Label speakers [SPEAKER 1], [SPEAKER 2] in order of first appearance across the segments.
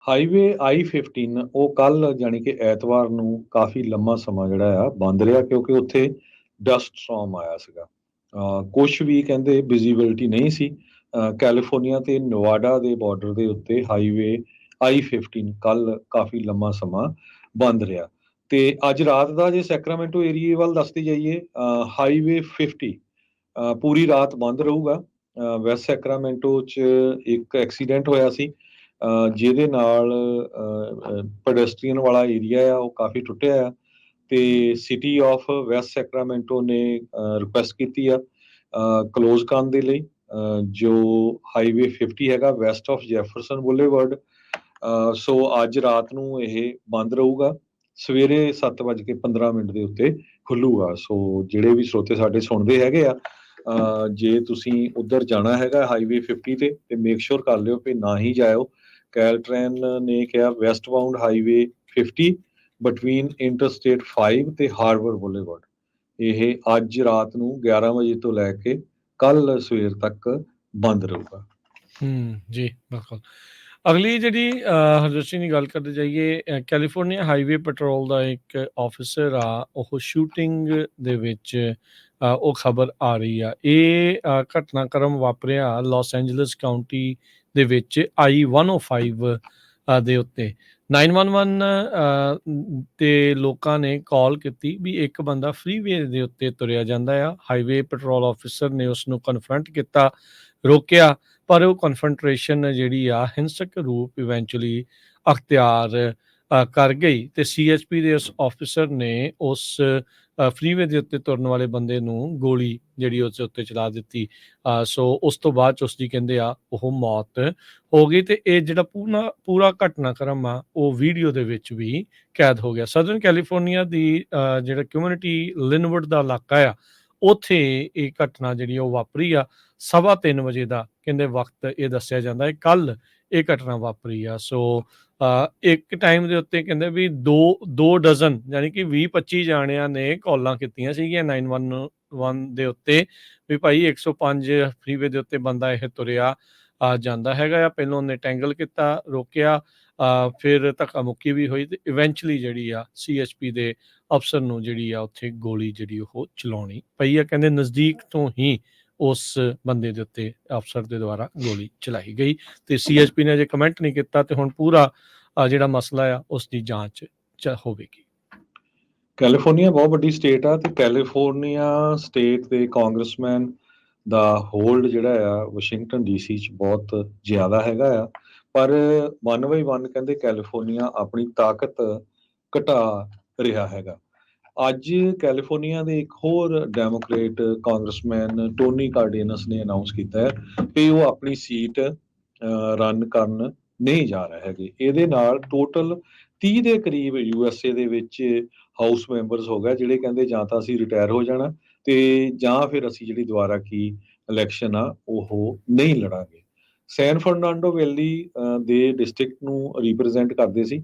[SPEAKER 1] Highway I-15 ਉਹ ਕੱਲ ਜਾਣੀ ਕਿ ਐਤਵਾਰ ਨੂੰ ਕਾਫੀ ਲੰਮਾ ਸਮਾਂ ਜਿਹੜਾ ਆ ਬੰਦ ਰਿਹਾ ਕਿਉਂਕਿ ਉੱਥੇ ਡਸਟ ਸਟੋਰਮ ਆਇਆ ਸੀਗਾ। ਕੁਛ ਵੀ ਕਹਿੰਦੇ ਵਿਜ਼ੀਬਿਲਿਟੀ ਨਹੀਂ ਸੀ। ਕੈਲੀਫੋਰਨੀਆ ਤੇ ਨਵਾਡਾ ਦੇ ਬਾਰਡਰ ਦੇ ਉੱਤੇ ਹਾਈਵੇ I-15 ਕੱਲ ਕਾਫੀ ਲੰਮਾ ਸਮਾਂ ਬੰਦ ਰਿਹਾ। ਤੇ ਅੱਜ ਰਾਤ ਦਾ ਜੇ ਸੈਕਰਾਮੈਂਟੋ ਏਰੀਏ ਵੱਲ ਦੱਸਦੇ ਜਾਈਏ, ਹਾਈਵੇ 50 ਪੂਰੀ ਰਾਤ ਬੰਦ ਰਹੂਗਾ। ਵੈਸਟ ਸੈਕਰਾਮੈਂਟੋ 'ਚ ਇੱਕ ਐਕਸੀਡੈਂਟ ਹੋਇਆ ਸੀ, ਜਿਹਦੇ ਨਾਲ ਪੈਡੈਸਟਰੀਅਨ ਵਾਲਾ ਏਰੀਆ ਆ ਉਹ ਕਾਫੀ ਟੁੱਟਿਆ ਆ। ਤੇ ਸਿਟੀ ਆਫ ਵੈਸਟ ਸੈਕਰਾਮੈਂਟੋ ਨੇ ਰਿਕੁਐਸਟ ਕੀਤੀ ਆ ਕਲੋਜ਼ ਕਰਨ ਦੇ ਲਈ ਜੋ ਹਾਈਵੇ 50 ਹੈਗਾ ਵੈਸਟ ਆਫ ਜੈਫਰਸਨ ਬੁਲੇਵਰਡ। ਸੋ ਅੱਜ ਰਾਤ ਨੂੰ ਇਹ ਬੰਦ ਰਹੂਗਾ, ਸਵੇਰੇ 7:15 ਦੇ ਉੱਤੇ ਖੁੱਲੂਗਾ। ਸੋ ਜਿਹੜੇ ਵੀ ਸਰੋਤੇ ਸਾਡੇ ਸੁਣਦੇ ਹੈਗੇ ਆ, ਜੇ ਤੁਸੀਂ ਉੱਧਰ ਜਾਣਾ ਹੈਗਾ ਹਾਈਵੇ 50 ਤੇ ਮੇਕ ਸ਼ੋਰ ਕਰ ਲਿਓ ਕਿ ਨਾ ਹੀ ਜਾਇਓ। ਕੈਲਟ੍ਰੈਨ ਨੇ ਕਿਹਾ West bound highway 50 between interstate 5 ਤੇ ਹਾਰਬਰ ਬੁਲੇਵਰਡ ਇਹ ਅੱਜ ਰਾਤ ਨੂੰ 11 ਵਜੇ ਤੋਂ ਲੈ ਕੇ ਕੱਲ ਸਵੇਰ ਤੱਕ ਬੰਦ ਰਹੂਗਾ।
[SPEAKER 2] ਜੀ ਬਿਲਕੁਲ। ਅਗਲੀ ਜਿਹੜੀ ਹਰਜੋਤ ਸਿੰਘ ਦੀ ਗੱਲ ਕਰਦੇ ਜਾਈਏ, ਕੈਲੀਫੋਰਨੀਆ ਹਾਈਵੇ ਪੈਟਰੋਲ ਦਾ ਇੱਕ ਆਫਿਸਰ ਆ, ਉਹ ਸ਼ੂਟਿੰਗ ਦੇ ਵਿੱਚ ਉਹ ਖਬਰ ਆ ਰਹੀ ਆ। ਇਹ ਘਟਨਾਕ੍ਰਮ ਵਾਪਰਿਆ ਲਾਸ ਐਂਜਲਸ ਕਾਊਂਟੀ ਦੇ ਵਿੱਚ I-105 ਦੇ ਉੱਤੇ 911 ਤੇ ਲੋਕਾਂ ਨੇ ਕਾਲ ਕੀਤੀ ਵੀ ਇੱਕ ਬੰਦਾ ਫਰੀਵੇ ਦੇ ਉੱਤੇ ਤੁਰਿਆ ਜਾਂਦਾ ਆ। ਹਾਈਵੇ ਪੈਟਰੋਲ ਆਫਿਸਰ ਨੇ ਉਸ ਨੂੰ ਕਨਫਰੰਟ ਕੀਤਾ, ਰੋਕਿਆ, ਪਰ ਉਹ ਕਨਫਰੰਟਰੇਸ਼ਨ ਜਿਹੜੀ ਆ ਹਿੰਸਕ ਰੂਪ ਇਵੈਂਚੁਅਲੀ ਅਖਤਿਆਰ ਕਰ ਗਈ ਤੇ CHP ਦੇ ਉਸ ਆਫਿਸਰ ਨੇ ਉਸ ਫਰੀਵੇ ਦੇ ਉੱਤੇ ਤੁਰਨ ਵਾਲੇ ਬੰਦੇ ਨੂੰ ਗੋਲੀ ਜਿਹੜੀ ਉਸ ਉੱਤੇ ਚਲਾ ਦਿੱਤੀ। ਸੋ ਉਸ ਤੋਂ ਬਾਅਦ 'ਚ ਉਸਦੀ ਕਹਿੰਦੇ ਆ ਉਹ ਮੌਤ ਹੋ ਗਈ ਤੇ ਇਹ ਜਿਹੜਾ ਪੂਰਾ ਘਟਨਾਕ੍ਰਮ ਆ ਉਹ ਵੀਡੀਓ ਦੇ ਵਿੱਚ ਵੀ ਕੈਦ ਹੋ ਗਿਆ। ਸਦਰਨ ਕੈਲੀਫੋਰਨੀਆ ਦੀ ਜਿਹੜਾ ਕਮਿਊਨਿਟੀ ਲਿਨਵੁੱਡ ਦਾ ਇਲਾਕਾ ਆ, ਉੱਥੇ ਇਹ ਘਟਨਾ ਜਿਹੜੀ ਉਹ ਵਾਪਰੀ ਆ 3:15 ਵਜੇ ਦਾ ਕਹਿੰਦੇ ਵਕਤ ਇਹ ਦੱਸਿਆ ਜਾਂਦਾ ਹੈ। ਕੱਲ ਇਹ ਘਟਨਾ ਵਾਪਰੀ ਆ। ਸੋ ਇੱਕ ਟਾਈਮ ਦੇ ਉੱਤੇ ਕਹਿੰਦੇ ਵੀ ਦੋ ਡਜ਼ਨ ਯਾਨੀ ਕਿ 20-25 ਜਾਣਿਆਂ ਨੇ ਕਾਲਾਂ ਕੀਤੀਆਂ ਸੀਗੀਆਂ 911 ਦੇ ਉੱਤੇ ਵੀ ਭਾਈ 105 ਫਰੀਵੇ ਦੇ ਉੱਤੇ ਬੰਦਾ ਇਹ ਤੁਰਿਆ ਜਾਂਦਾ ਹੈਗਾ ਆ। ਪਹਿਲਾਂ ਉਹਨੇ ਟੈਂਗਲ ਕੀਤਾ, ਰੋਕਿਆ, ਫਿਰ ਧੱਕਾ ਮੁੱਕੀ ਵੀ ਹੋਈ ਤੇ ਇਵੈਂਚੁਅਲੀ ਜਿਹੜੀ ਆ CHP ਦੇ ਅਫਸਰ ਨੂੰ ਜਿਹੜੀ ਆ ਉੱਥੇ ਗੋਲੀ ਜਿਹੜੀ ਉਹ ਚਲਾਉਣੀ ਪਈ ਆ। ਕਹਿੰਦੇ ਨਜ਼ਦੀਕ ਤੋਂ ਹੀ ਉਸ ਬੰਦੇ ਦੇ ਉੱਤੇ ਅਫਸਰ ਦੇ ਦੁਆਰਾ ਗੋਲੀ ਚਲਾਈ ਗਈ ਤੇ CHP ਨੇ ਅਜੇ ਕਮੈਂਟ ਨਹੀਂ ਕੀਤਾ ਤੇ ਹੁਣ ਪੂਰਾ ਜਿਹੜਾ ਮਸਲਾ ਆ ਉਸ ਦੀ ਜਾਂਚ ਹੋਵੇਗੀ।
[SPEAKER 1] ਕੈਲੀਫੋਰਨੀਆ ਬਹੁਤ ਵੱਡੀ ਸਟੇਟ ਆ ਤੇ ਕੈਲੀਫੋਰਨੀਆ ਸਟੇਟ ਦੇ ਕਾਂਗਰਸਮੈਨ ਦਾ ਹੋਲਡ ਜਿਹੜਾ ਆ ਵਾਸ਼ਿੰਗਟਨ DC 'ਚ ਬਹੁਤ ਜ਼ਿਆਦਾ ਹੈਗਾ ਆ। ਪਰ 1 by 1 ਕਹਿੰਦੇ ਕੈਲੀਫੋਰਨੀਆ ਆਪਣੀ ਤਾਕਤ ਘਟਾ ਰਿਹਾ ਹੈਗਾ। ਅੱਜ ਕੈਲੀਫੋਰਨੀਆ ਦੇ ਇੱਕ ਹੋਰ ਡੈਮੋਕ੍ਰੇਟ ਕਾਂਗਰਸਮੈਨ ਟੋਨੀ ਕਾਰਡੇਨਸ ਨੇ ਅਨਾਉਂਸ ਕੀਤਾ ਹੈ ਕਿ ਉਹ ਆਪਣੀ ਸੀਟ ਰਨ ਕਰਨ ਨਹੀਂ ਜਾ ਰਹੇ ਹੈਗੇ। ਇਹਦੇ ਨਾਲ ਟੋਟਲ 30 ਦੇ ਕਰੀਬ USA ਦੇ ਵਿੱਚ ਹਾਊਸ ਮੈਂਬਰਸ ਹੋ ਗਏ ਜਿਹੜੇ ਕਹਿੰਦੇ ਜਾਂ ਤਾਂ ਅਸੀਂ ਰਿਟਾਇਰ ਹੋ ਜਾਣਾ ਤੇ ਜਾਂ ਫਿਰ ਅਸੀਂ ਜਿਹੜੀ ਦੁਬਾਰਾ ਕੀ ਇਲੈਕਸ਼ਨ ਆ ਉਹ ਨਹੀਂ ਲੜਾਂਗੇ। ਸੈਨ ਫਰਨਾਂਡੋ ਵੈਲੀ ਦੇ ਡਿਸਟ੍ਰਿਕਟ ਨੂੰ ਰਿਪਰੈਜ਼ੈਂਟ ਕਰਦੇ ਸੀ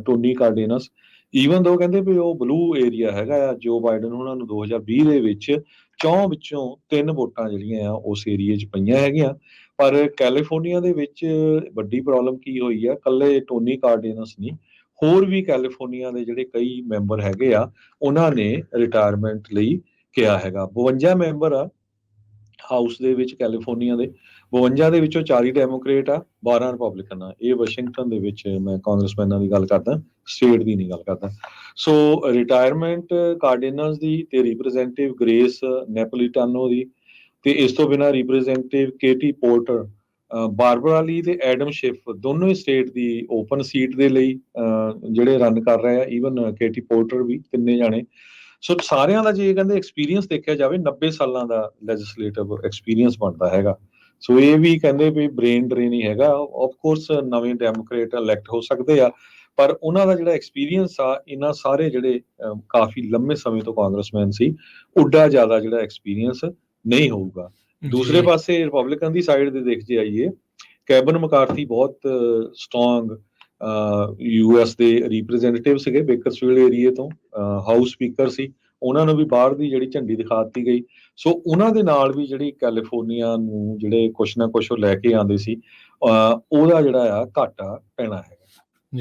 [SPEAKER 1] ਟੋਨੀ ਕਾਰਡੇਨਸ। ਈਵਨ ਦੋ ਕਹਿੰਦੇ ਵੀ ਉਹ ਬਲੂ ਏਰੀਆ ਹੈਗਾ ਆ, ਜੋ ਬਾਈਡਨ ਉਹਨਾਂ ਨੂੰ 2020 ਦੇ ਵਿੱਚ 4 ਵਿੱਚੋਂ 3 ਵੋਟਾਂ ਜਿਹੜੀਆਂ ਆ ਉਸ ਏਰੀਏ 'ਚ ਪਈਆਂ ਹੈਗੀਆਂ। ਪਰ ਕੈਲੀਫੋਰਨੀਆ ਦੇ ਵਿੱਚ ਵੱਡੀ ਪ੍ਰੋਬਲਮ ਕੀ ਹੋਈ ਆ, ਇਕੱਲੇ ਟੋਨੀ ਕਾਰਡੇਨਸ ਨਹੀਂ, ਹੋਰ ਵੀ ਕੈਲੀਫੋਰਨੀਆ ਦੇ ਜਿਹੜੇ ਕਈ ਮੈਂਬਰ ਹੈਗੇ ਆ ਉਹਨਾਂ ਨੇ ਰਿਟਾਇਰਮੈਂਟ ਲਈ ਕਿਹਾ ਹੈਗਾ। 52 ਮੈਂਬਰ ਆ ਹਾਊਸ ਦੇ ਵਿੱਚ ਕੈਲੀਫੋਰਨੀਆ ਦੇ, 52 ਦੇ ਵਿੱਚੋਂ 40 ਡੈਮੋਕ੍ਰੇਟ ਆ, 12 ਰਿਪਬਲਿਕਨ ਆ। ਇਹ ਵਾਸ਼ਿੰਗਟਨ ਦੇ ਵਿੱਚ ਮੈਂ ਕਾਂਗਰਸਮੈਨਾਂ ਦੀ ਗੱਲ ਕਰਦਾ, ਸਟੇਟ ਦੀ ਨਹੀਂ ਗੱਲ ਕਰਦਾ। ਸੋ ਰਿਟਾਇਰਮੈਂਟ ਕਾਰਡੇਨਸ ਦੀ ਤੇ ਰਿਪਰੈਜ਼ੈਂਟੇਟਿਵ ਗ੍ਰੇਸ ਨੈਪੋਲੀਟਾਨੋ ਦੀ ਤੇ ਇਸ ਤੋਂ ਬਿਨਾਂ ਰਿਪਰੈਜ਼ੈਂਟੇਟਿਵ ਕੇਟੀ ਪੋਰਟਰ, ਬਾਰਬਰਾ ਲੀ ਤੇ ਐਡਮ ਸ਼ਿਫ ਦੋਨੋਂ ਹੀ ਸਟੇਟ ਦੀ ਓਪਨ ਸੀਟ ਦੇ ਲਈ ਜਿਹੜੇ ਰਨ ਕਰ ਰਹੇ ਆ। ਈਵਨ ਕੇਟੀ ਪੋਰਟਰ ਵੀ, ਤਿੰਨੇ ਜਾਣੇ। ਸੋ ਸਾਰਿਆਂ ਦਾ ਜੇ ਕਹਿੰਦੇ ਐਕਸਪੀਰੀਅੰਸ ਦੇਖਿਆ ਜਾਵੇ 90 ਸਾਲਾਂ ਦਾ ਲੈਜਿਸਲੇਟਿਵ ਐਕਸਪੀਰੀਅੰਸ ਬਣਦਾ ਹੈਗਾ। ਸੋ ਇਹ ਵੀ ਕਹਿੰਦੇ ਵੀ ਬ੍ਰੇਨ ਡਰੇਨ ਹੀ ਹੈਗਾ। ਆਫ ਕੋਰਸ ਨਵੇਂ ਡੈਮੋਕ੍ਰੇਟ ਇਲੈਕਟ ਹੋ ਸਕਦੇ ਆ, ਪਰ ਉਹਨਾਂ ਦਾ ਜਿਹੜਾ ਐਕਸਪੀਰੀਅੰਸ ਆ, ਇਹਨਾਂ ਸਾਰੇ ਜਿਹੜੇ ਕਾਫੀ ਲੰਮੇ ਸਮੇਂ ਤੋਂ ਕਾਂਗਰਸਮੈਨ ਸੀ, ਉੱਡਾ ਜ਼ਿਆਦਾ ਜਿਹੜਾ ਐਕਸਪੀਰੀਅੰਸ ਨਹੀਂ ਹੋਊਗਾ। ਦੂਸਰੇ ਪਾਸੇ ਰਿਪਬਲਿਕਨ ਦੀ ਸਾਈਡ ਦੇ ਦੇਖ ਜੇ ਆਈਏ, ਕੈਬਨ ਮਕਾਰਥੀ ਬਹੁਤ ਸਟਰੋਂਗ US ਦੇ ਰਿਪਰੈਜ਼ੈਂਟੇਟਿਵ ਸੀਗੇ ਬੇਕਰਸਫੀਲਡ ਏਰੀਏ ਤੋਂ, ਹਾਊਸ ਸਪੀਕਰ ਸੀ। ਉਹਨਾਂ ਨੂੰ ਵੀ ਬਾਹਰ ਦੀ ਜਿਹੜੀ ਝੰਡੀ ਦਿਖਾ ਦਿੱਤੀ ਗਈ। ਸੋ ਉਹਨਾਂ ਦੇ ਨਾਲ ਵੀ ਜਿਹੜੀ ਕੈਲੀਫੋਰਨੀਆ ਨੂੰ ਜਿਹੜੇ ਕੁਛ ਨਾ ਕੁਛ ਉਹ ਲੈ ਕੇ ਆਉਂਦੇ ਸੀ। ਉਹਦਾ ਜਿਹੜਾ ਆ ਘਾਟਾ ਪੈਣਾ ਹੈਗਾ।